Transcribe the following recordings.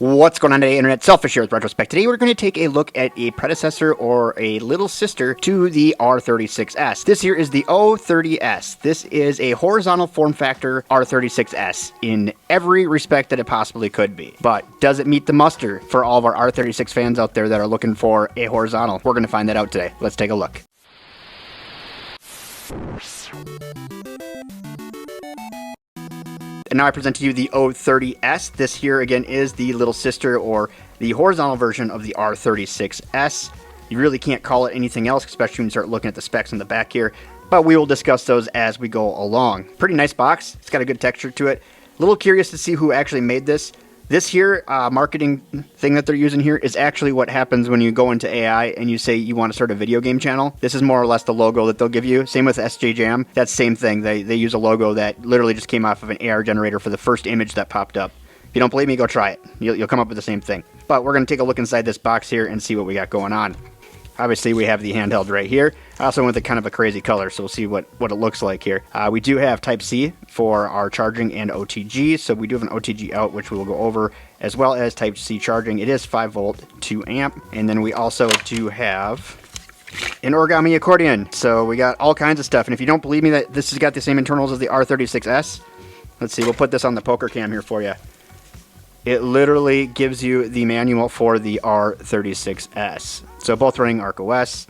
What's going on today, Internet? Selfish here with Retrospect. Today we're going to take a look at a predecessor or a little sister to the R36S. This here is the o30S. This is a horizontal form factor R36S in every respect that it possibly could be. But does it meet the muster for all of our R36 fans out there that are looking for a horizontal? We're going to find that out today. Let's take a look. And now I present to you the o30S. This here again is the little sister or the horizontal version of the R36S. You really can't call it anything else, especially when you start looking at the specs in the back here. But we will discuss those as we go along. Pretty nice box. It's got a good texture to it. A little curious to see who actually made this. This here marketing thing that they're using here is actually what happens when you go into AI and you say you want to start a video game channel. This is more or less the logo that they'll give you. Same with SJ Jam. That's the same thing. They use a logo that literally just came off of an AR generator for the first image that popped up. If you don't believe me, go try it. You'll come up with the same thing. But we're going to take a look inside this box here and see what we got going on. Obviously, we have the handheld right here. I also went with kind of a crazy color, so we'll see what it looks like here. We do have Type-C for our charging and OTG, so we do have an OTG out, which we will go over, as well as Type-C charging. It is 5 volt, 2 amp, and then we also do have an origami accordion. So we got all kinds of stuff, and if you don't believe me that this has got the same internals as the R36S, let's see, we'll put this on the poker cam here for you. It literally gives you the manual for the R36S. So both running RkOS.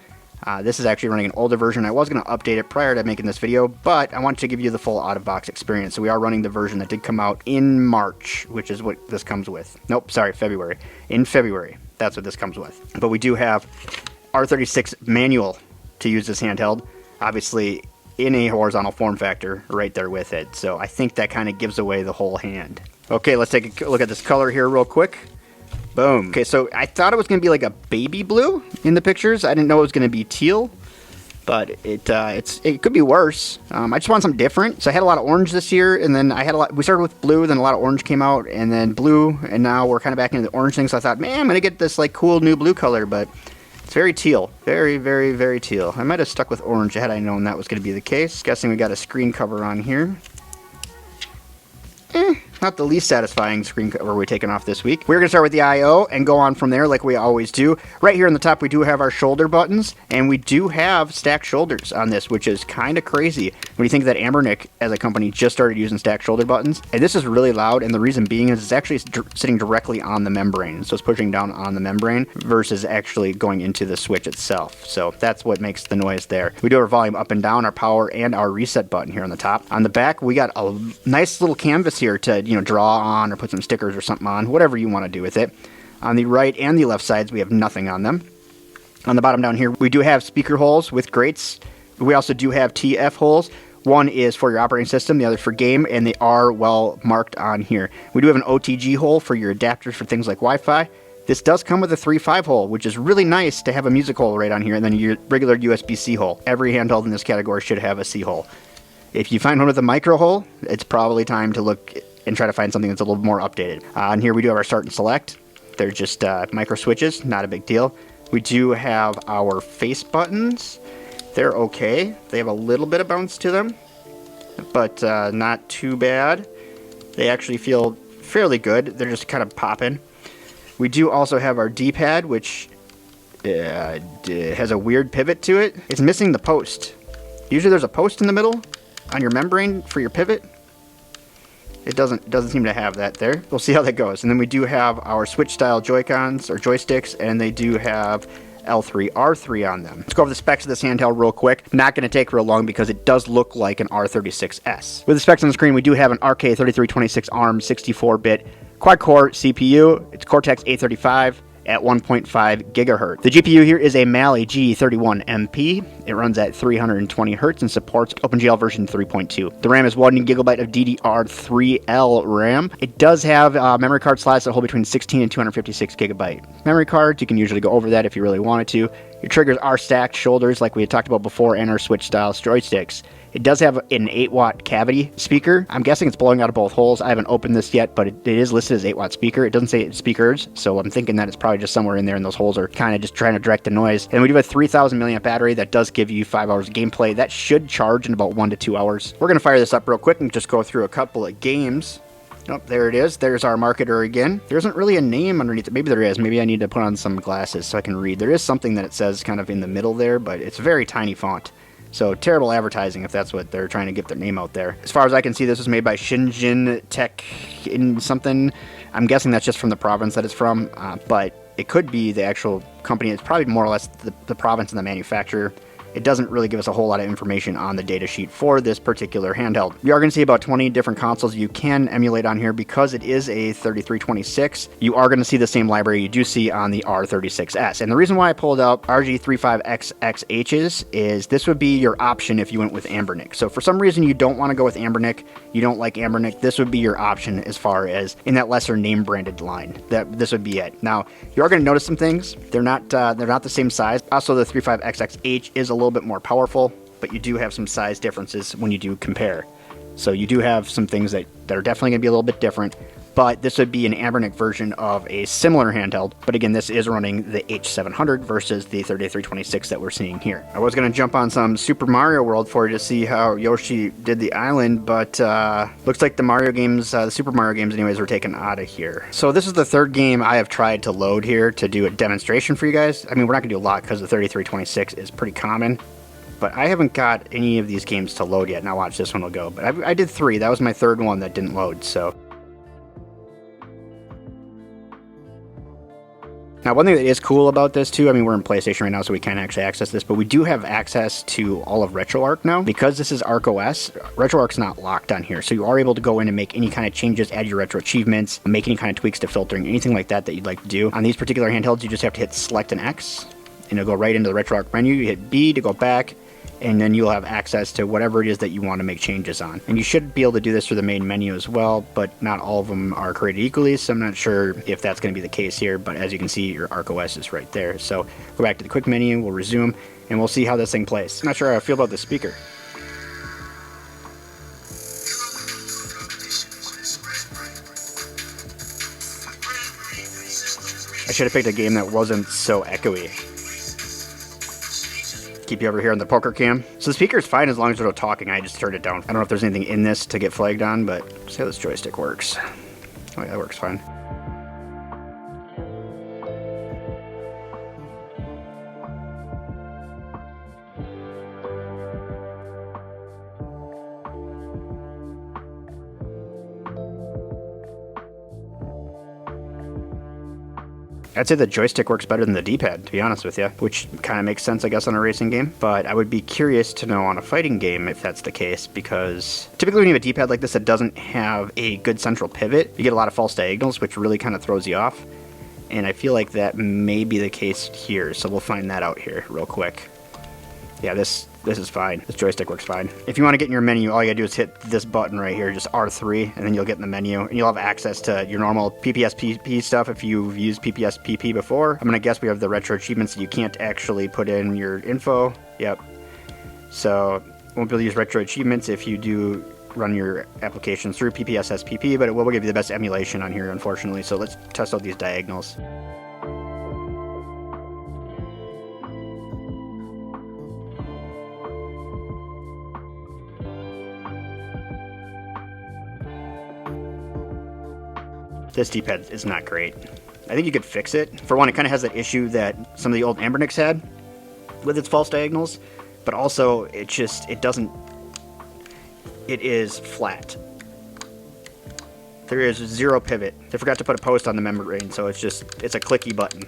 This is actually running an older version. I was going to update it prior to making this video, but I wanted to give you the full out-of-box experience. So we are running the version that did come out in March, which is what this comes with. Nope, sorry, February. In February, that's what this comes with. But we do have R36 manual to use this handheld. Obviously, in a horizontal form factor right there with it. So I think that kind of gives away the whole hand. Okay, let's take a look at this color here real quick. Boom. Okay, so I thought it was going to be like a baby blue in the pictures. I didn't know it was going to be teal, but it could be worse. I just want something different. So I had a lot of orange this year, and then we started with blue, then a lot of orange came out, and then blue, and now we're kind of back into the orange thing. So I thought, man, I'm going to get this like cool new blue color, but it's very teal. Very, very, very teal. I might have stuck with orange had I known that was going to be the case. Guessing we got a screen cover on here. Not the least satisfying screen cover we're taking off this week. We're going to start with the I/O and go on from there like we always do. Right here on the top we do have our shoulder buttons, and we do have stacked shoulders on this, which is kind of crazy when you think that Anbernic as a company just started using stacked shoulder buttons. And this is really loud, and the reason being is it's actually sitting directly on the membrane. So it's pushing down on the membrane versus actually going into the switch itself. So that's what makes the noise there. We do our volume up and down, our power, and our reset button here on the top. On the back we got a nice little canvas here to draw on or put some stickers or something on, whatever you want to do with it. On the right and the left sides, we have nothing on them. On the bottom down here, we do have speaker holes with grates. We also do have TF holes. One is for your operating system, the other for game, and they are well marked on here. We do have an OTG hole for your adapters for things like Wi-Fi. This does come with a 3.5 hole, which is really nice to have a music hole right on here, and then your regular USB-C hole. Every handheld in this category should have a C hole. If you find one with a micro hole, it's probably time to look and try to find something that's a little more updated. And here we do have our start and select. They're just micro switches, not a big deal. We do have our face buttons. They're okay. They have a little bit of bounce to them, but not too bad. They actually feel fairly good. They're just kind of popping. We do also have our D-pad, which has a weird pivot to it. It's missing the post. Usually there's a post in the middle on your membrane for your pivot. It doesn't seem to have that there. We'll see how that goes. And then we do have our Switch style Joy-Cons or joysticks, and they do have L3, R3 on them. Let's go over the specs of this handheld real quick. Not going to take real long because it does look like an R36S. With the specs on the screen, we do have an RK3326 ARM 64-bit quad-core CPU. It's Cortex-A35 at 1.5 gigahertz. The GPU here is a Mali G31MP. It runs at 320 hertz and supports OpenGL version 3.2. The RAM is 1 gigabyte of DDR3L RAM. It does have memory card slots that hold between 16 and 256 gigabyte memory cards. You can usually go over that if you really wanted to. Your triggers are stacked shoulders like we had talked about before, and our Switch style joysticks. It does have an 8-watt cavity speaker. I'm guessing it's blowing out of both holes. I haven't opened this yet, but it is listed as 8-watt speaker. It doesn't say speakers, so I'm thinking that it's probably just somewhere in there, and those holes are kind of just trying to direct the noise. And we do have a 3,000 milliamp battery that does give you 5 hours of gameplay. That should charge in about 1 to 2 hours. We're going to fire this up real quick and just go through a couple of games. Nope, there it is. There's our marketer again. There isn't really a name underneath it. Maybe there is. Maybe I need to put on some glasses so I can read. There is something that it says kind of in the middle there, but it's a very tiny font. So terrible advertising if that's what they're trying to get their name out there. As far as I can see, this was made by Shinjin Tech in something. I'm guessing that's just from the province that it's from, but it could be the actual company. It's probably more or less the province and the manufacturer. It doesn't really give us a whole lot of information on the datasheet for this particular handheld. We are going to see about 20 different consoles you can emulate on here because it is a 3326. You are going to see the same library you do see on the R36S. And the reason why I pulled out RK3326 is this would be your option if you went with Anbernic. So for some reason you don't want to go with Anbernic, you don't like Anbernic, this would be your option as far as in that lesser name branded line. This would be it. Now, you are going to notice some things. They're not the same size. Also, the 35XXH is a little bit more powerful, but you do have some size differences when you do compare. So you do have some things that are definitely going to be a little bit different, but this would be an Anbernic version of a similar handheld. But again, this is running the H700 versus the 3326 that we're seeing here. I was going to jump on some Super Mario World for you to see how Yoshi did the island, but looks like the Mario games, the Super Mario games anyways, were taken out of here. So this is the third game I have tried to load here to do a demonstration for you guys. I mean, we're not going to do a lot because the 3326 is pretty common, but I haven't got any of these games to load yet. Now watch, this one will go. But I did 3. That was my third one that didn't load, so. Now, one thing that is cool about this too, I mean, we're in PlayStation right now, so we can't actually access this, but we do have access to all of RetroArch now. Because this is ArcOS, RetroArch's not locked on here, so you are able to go in and make any kind of changes, add your retro achievements, make any kind of tweaks to filtering, anything like that that you'd like to do. On these particular handhelds, you just have to hit select an X, and it'll go right into the RetroArch menu. You hit B to go back, and then you'll have access to whatever it is that you want to make changes on. And you should be able to do this through the main menu as well, but not all of them are created equally, so I'm not sure if that's going to be the case here, but as you can see, your ArcOS is right there. So go back to the quick menu, we'll resume, and we'll see how this thing plays. I'm not sure how I feel about the speaker. I should have picked a game that wasn't so echoey. Keep you over here on the poker cam. So the speaker is fine as long as we're not talking. I just turned it down. I don't know if there's anything in this to get flagged on, but see how this joystick works. Oh yeah, that works fine. I'd say the joystick works better than the D-pad, to be honest with you, which kind of makes sense, I guess, on a racing game. But I would be curious to know on a fighting game if that's the case, because typically when you have a D-pad like this that doesn't have a good central pivot, you get a lot of false diagonals, which really kind of throws you off. And I feel like that may be the case here, so we'll find that out here real quick. Yeah, this is fine. This joystick works fine. If you want to get in your menu, all you gotta do is hit this button right here, just R3, and then you'll get in the menu, and you'll have access to your normal PPSPP stuff if you've used PPSPP before. I'm gonna guess we have the retro achievements that you can't actually put in your info. Yep. So, won't be able to use retro achievements if you do run your applications through PPSSPP, but it will give you the best emulation on here, unfortunately. So let's test out these diagonals. This D-pad is not great. I think you could fix it. For one, it kind of has that issue that some of the old Anbernics had with its false diagonals, but also it is flat. There is zero pivot. They forgot to put a post on the membrane, so it's a clicky button.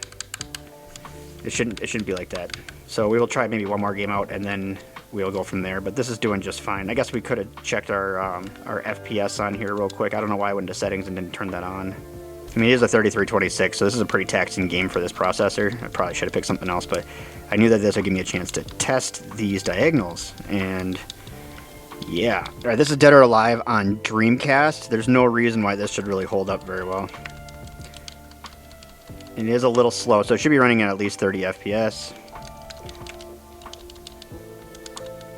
It shouldn't be like that. So we will try maybe one more game out and then we'll go from there, but this is doing just fine. I guess we could have checked our FPS on here real quick. I don't know why I went to settings and didn't turn that on. I mean, it is a 3326, so this is a pretty taxing game for this processor. I probably should have picked something else, but I knew that this would give me a chance to test these diagonals, and yeah. All right, this is Dead or Alive on Dreamcast. There's no reason why this should really hold up very well. And it is a little slow, so it should be running at least 30 FPS.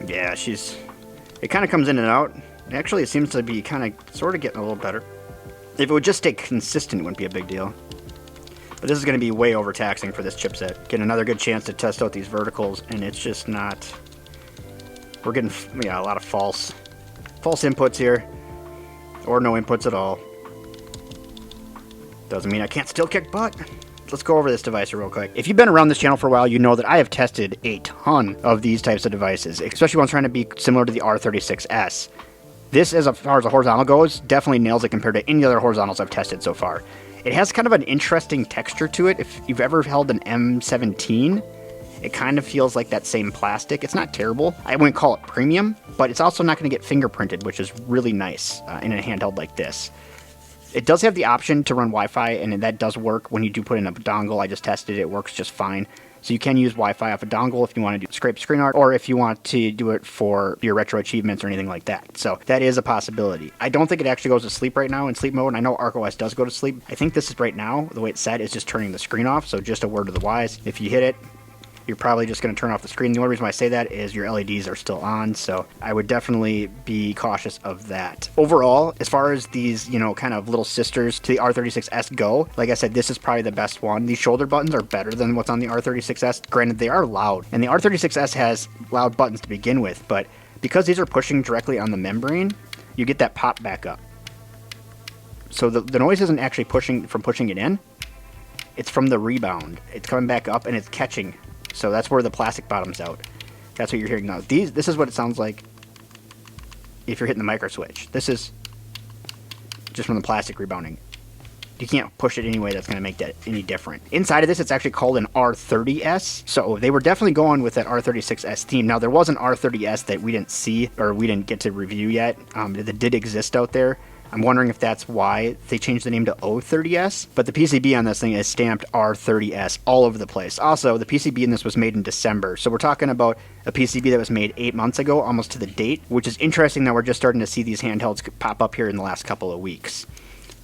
Yeah, it kind of comes in and out. Actually, it seems to be kind of sort of getting a little better. If it would just stay consistent, it wouldn't be a big deal. But this is going to be way overtaxing for this chipset. Getting another good chance to test out these verticals, and it's just not. We're getting, yeah, a lot of false inputs here, or no inputs at all. Doesn't mean I can't still kick butt. Let's go over this device real quick. If you've been around this channel for a while, you know that I have tested a ton of these types of devices, especially when trying to be similar to the R36S. This, as far as a horizontal goes, definitely nails it compared to any other horizontals I've tested so far. It has kind of an interesting texture to it. If you've ever held an M17, it kind of feels like that same plastic. It's not terrible. I wouldn't call it premium, but it's also not going to get fingerprinted, which is really nice in a handheld like this. It does have the option to run Wi-Fi, and that does work when you do put in a dongle. I just tested it. It works just fine. So you can use Wi-Fi off a dongle if you want to do scrape screen art, or if you want to do it for your retro achievements or anything like that. So that is a possibility. I don't think it actually goes to sleep right now in sleep mode, and I know RKOS does go to sleep. I think this is right now, the way it's set, is just turning the screen off. So just a word to the wise. If you hit it, you're probably just going to turn off the screen. The only reason why I say that is your LEDs are still on, so I would definitely be cautious of that. Overall, as far as these, you know, kind of little sisters to the R36S go, like I said, this is probably the best one. These shoulder buttons are better than what's on the R36S. Granted, they are loud, and the R36S has loud buttons to begin with, but because these are pushing directly on the membrane, you get that pop back up. So the noise isn't actually pushing it in. It's from the rebound. It's coming back up, and it's catching. So that's where the plastic bottom's out. That's what you're hearing now. This is what it sounds like if you're hitting the micro switch. This is just from the plastic rebounding. You can't push it anyway that's going to make that any different. Inside of this, it's actually called an R30S. So they were definitely going with that R36S theme. Now, there was an R30S that we didn't see, or we didn't get to review yet, that did exist out there. I'm wondering if that's why they changed the name to o30S, but the PCB on this thing is stamped R30S all over the place. Also, the PCB in this was made in December, so we're talking about a PCB that was made 8 months ago, almost to the date, which is interesting that we're just starting to see these handhelds pop up here in the last couple of weeks.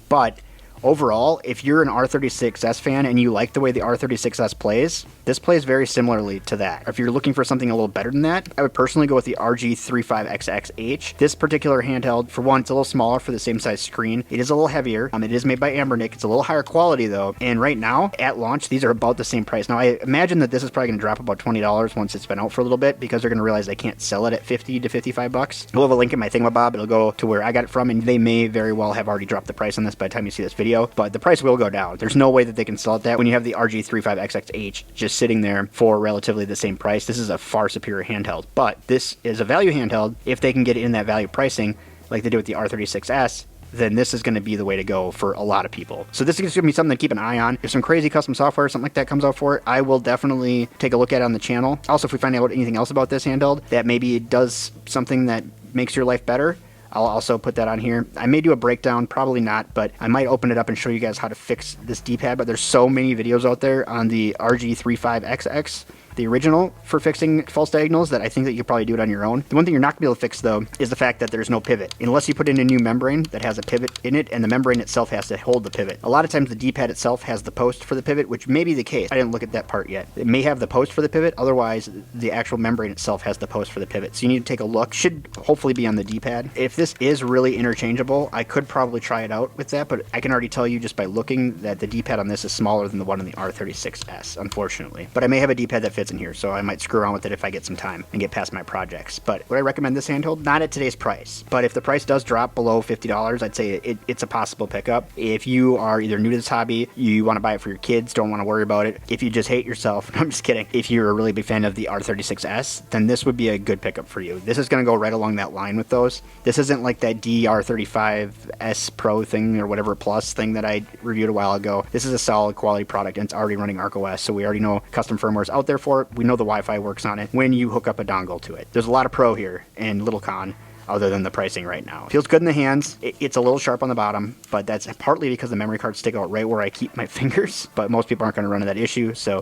But overall, if you're an R36S fan and you like the way the R36S plays, this plays very similarly to that. If you're looking for something a little better than that, I would personally go with the RK3326 This particular handheld, for one, it's a little smaller for the same size screen. It is a little heavier. It is made by Anbernic. It's a little higher quality though. And right now, at launch, these are about the same price. Now, I imagine that this is probably going to drop about $20 once it's been out for a little bit, because they're going to realize they can't sell it at 50 to 55 bucks. We'll have a link in my thingamabob. It'll go to where I got it from, and they may very well have already dropped the price on this by the time you see this video, but the price will go down. There's no way that they can sell it that when you have the RK3526 just sitting there for relatively the same price. This is a far superior handheld, but this is a value handheld. If they can get it in that value pricing like they did with the R36S, then this is going to be the way to go for a lot of people. So this is going to be something to keep an eye on. If some crazy custom software or something like that comes out for it, I will definitely take a look at it on the channel. Also, if we find out anything else about this handheld that maybe it does something that makes your life better, I'll also put that on here. I may do a breakdown, probably not, but I might open it up and show you guys how to fix this D-pad. But there's so many videos out there on the RK3526, the original, for fixing false diagonals, that I think that you could probably do it on your own. The one thing you're not going to be able to fix, though, is the fact that there's no pivot. Unless you put in a new membrane that has a pivot in it, and the membrane itself has to hold the pivot. A lot of times the D-pad itself has the post for the pivot, which may be the case. I didn't look at that part yet. It may have the post for the pivot, otherwise the actual membrane itself has the post for the pivot. So you need to take a look. Should hopefully be on the D-pad. If this is really interchangeable, I could probably try it out with that, but I can already tell you just by looking that the D-pad on this is smaller than the one on the R36S, unfortunately. But I may have a D-pad that fits in here, so I might screw around with it if I get some time and get past my projects. But would I recommend this handheld? Not at today's price, but if the price does drop below $50, I'd say it's a possible pickup. If you are either new to this hobby, you want to buy it for your kids, don't want to worry about it, if you just hate yourself, no, I'm just kidding, if you're a really big fan of the R36S, then this would be a good pickup for you. This is going to go right along that line with those. This isn't like that DR35S Pro thing or whatever plus thing that I reviewed a while ago. This is a solid quality product, and it's already running RKOS, so we already know custom firmware is out there for it. We know the Wi-Fi works on it when you hook up a dongle to it. There's a lot of pro here and little con other than the pricing right now. Feels good in the hands. It's a little sharp on the bottom, but that's partly because the memory cards stick out right where I keep my fingers, but most people aren't going to run into that issue, so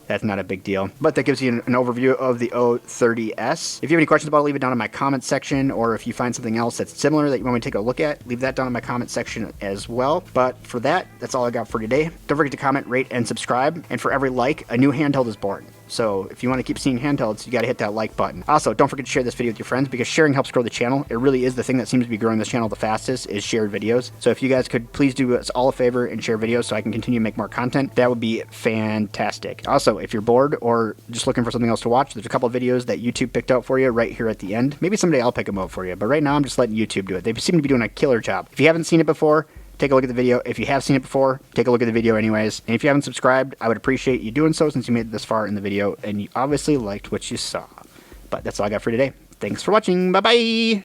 that's not a big deal. But that gives you an overview of the o30S. If you have any questions about it, leave it down in my comment section, or if you find something else that's similar that you want me to take a look at, leave that down in my comment section as well. But for that, that's all I got for today. Don't forget to comment, rate, and subscribe. And for every like, a new handheld is born. So if you want to keep seeing handhelds, you got to hit that like button. Also, don't forget to share this video with your friends, because sharing helps grow the channel. It really is the thing that seems to be growing this channel the fastest, is shared videos. So if you guys could please do us all a favor and share videos so I can continue to make more content, that would be fantastic. Also, if you're bored or just looking for something else to watch, there's a couple of videos that YouTube picked out for you right here at the end. Maybe someday I'll pick them out for you, but right now I'm just letting YouTube do it. They seem to be doing a killer job. If you haven't seen it before, take a look at the video. If you have seen it before, take a look at the video anyways. And if you haven't subscribed, I would appreciate you doing so since you made it this far in the video and you obviously liked what you saw. But that's all I got for today. Thanks for watching. Bye-bye!